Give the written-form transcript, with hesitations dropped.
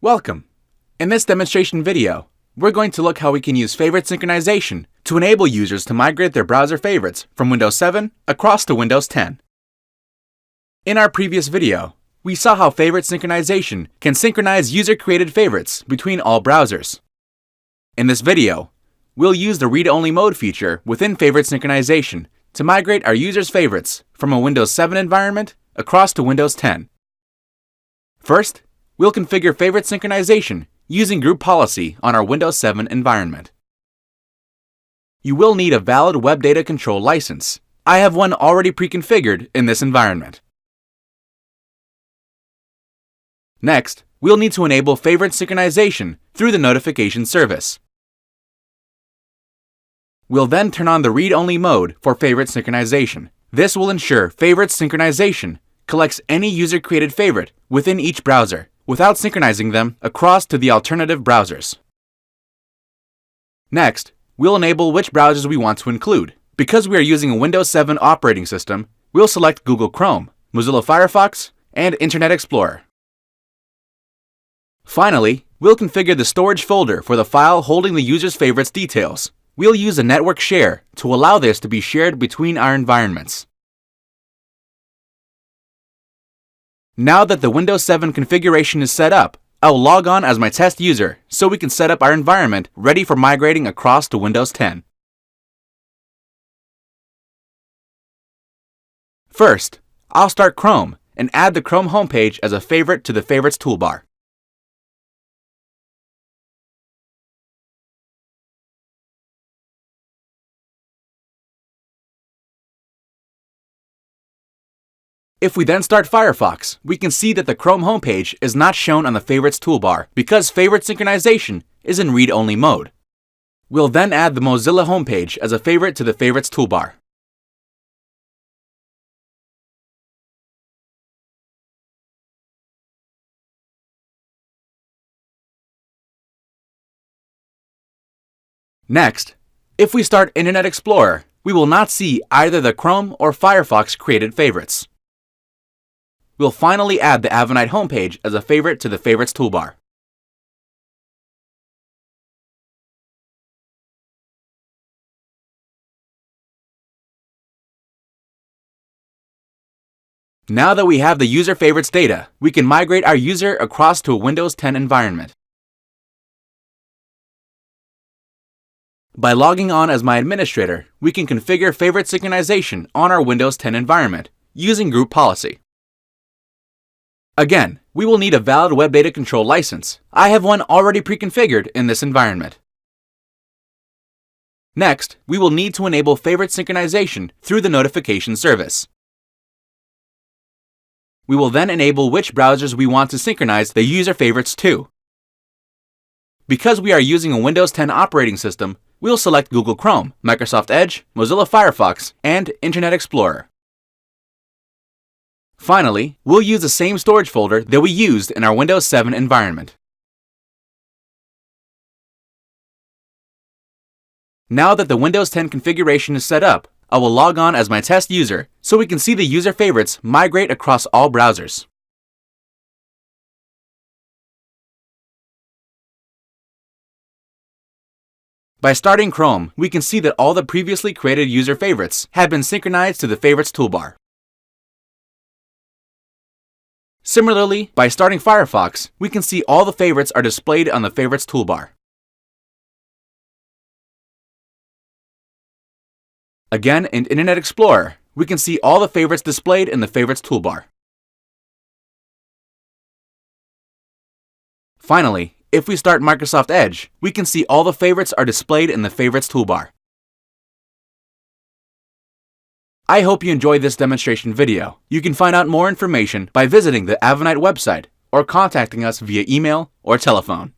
Welcome! In this demonstration video, we're going to look how we can use favorite synchronization to enable users to migrate their browser favorites from Windows 7 across to Windows 10. In our previous video, we saw how favorite synchronization can synchronize user-created favorites between all browsers. In this video, we'll use the read-only mode feature within favorite synchronization to migrate our users' favorites from a Windows 7 environment across to Windows 10. First, we'll configure favorite synchronization using group policy on our Windows 7 environment. You will need a valid WebData control license. I have one already pre-configured in this environment. Next, we'll need to enable favorite synchronization through the notification service. We'll then turn on the read-only mode for favorite synchronization. This will ensure favorite synchronization collects any user-created favorite within each browser, without synchronizing them across to the alternative browsers. Next, we'll enable which browsers we want to include. Because we are using a Windows 7 operating system, we'll select Google Chrome, Mozilla Firefox, and Internet Explorer. Finally, we'll configure the storage folder for the file holding the user's favorites details. We'll use a network share to allow this to be shared between our environments. Now that the Windows 7 configuration is set up, I will log on as my test user so we can set up our environment ready for migrating across to Windows 10. First, I'll start Chrome and add the Chrome homepage as a favorite to the Favorites toolbar. If we then start Firefox, we can see that the Chrome homepage is not shown on the Favorites toolbar because favorite synchronization is in read-only mode. We'll then add the Mozilla homepage as a favorite to the Favorites toolbar. Next, if we start Internet Explorer, we will not see either the Chrome or Firefox created favorites. We'll finally add the Avonite homepage as a favorite to the Favorites toolbar. Now that we have the user favorites data, we can migrate our user across to a Windows 10 environment. By logging on as my administrator, we can configure favorite synchronization on our Windows 10 environment using group policy. Again, we will need a valid WebData control license. I have one already pre-configured in this environment. Next, we will need to enable favorite synchronization through the notification service. We will then enable which browsers we want to synchronize the user favorites to. Because we are using a Windows 10 operating system, we'll select Google Chrome, Microsoft Edge, Mozilla Firefox, and Internet Explorer. Finally, we'll use the same storage folder that we used in our Windows 7 environment. Now that the Windows 10 configuration is set up, I will log on as my test user so we can see the user favorites migrate across all browsers. By starting Chrome, we can see that all the previously created user favorites have been synchronized to the Favorites toolbar. Similarly, by starting Firefox, we can see all the favorites are displayed on the Favorites toolbar. Again, in Internet Explorer, we can see all the favorites displayed in the Favorites toolbar. Finally, if we start Microsoft Edge, we can see all the favorites are displayed in the Favorites toolbar. I hope you enjoyed this demonstration video. You can find out more information by visiting the Avonite website or contacting us via email or telephone.